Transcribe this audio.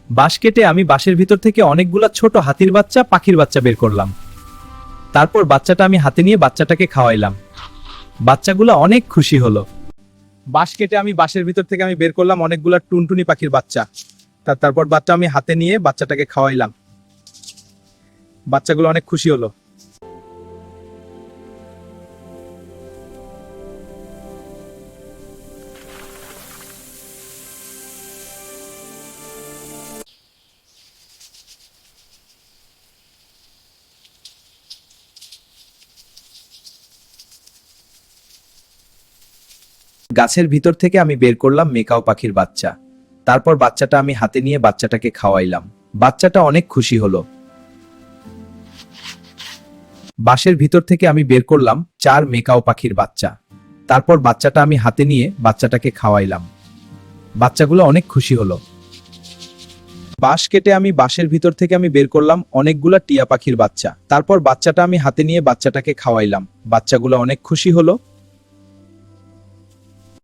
বাঁশ কেটে আমি বাঁশের ভিতর থেকে অনেকগুলা ছোট হাতির বাচ্চা পাখির বাচ্চা বের করলাম। তারপর বাচ্চাটা আমি হাতে নিয়ে বাচ্চাটাকে খাওয়াইলাম। বাচ্চাগুলো অনেক খুশি হলো। বাঁশ কেটে আমি বাঁশের ভিতর থেকে আমি বের করলাম অনেকগুলা টুনটুনি পাখির বাচ্চা। তারপর বাচ্চা আমি হাতে নিয়ে বাচ্চাটাকে খাওয়াইলাম। বাচ্চাগুলো অনেক খুশি হলো। গাছের ভিতর থেকে আমি বের করলাম মেকাও পাখির বাচ্চা। তারপর বাচ্চাটা আমি হাতে নিয়ে বাচ্চাটাকে খাওয়াইলাম। বাচ্চাটা অনেক খুশি হলো। বাঁশের ভিতর থেকে আমি বের করলাম 4 মেকাও পাখির বাচ্চা। তারপর বাচ্চাটা আমি হাতে নিয়ে বাচ্চাটাকে খাওয়াইলাম। বাচ্চাগুলো অনেক খুশি হলো। বাঁশ কেটে আমি বাঁশের ভিতর থেকে আমি বের করলাম অনেকগুলা টিয়া পাখির বাচ্চা। তারপর বাচ্চাটা আমি হাতে নিয়ে বাচ্চাটাকে খাওয়াইলাম। বাচ্চাগুলো অনেক খুশি হলো।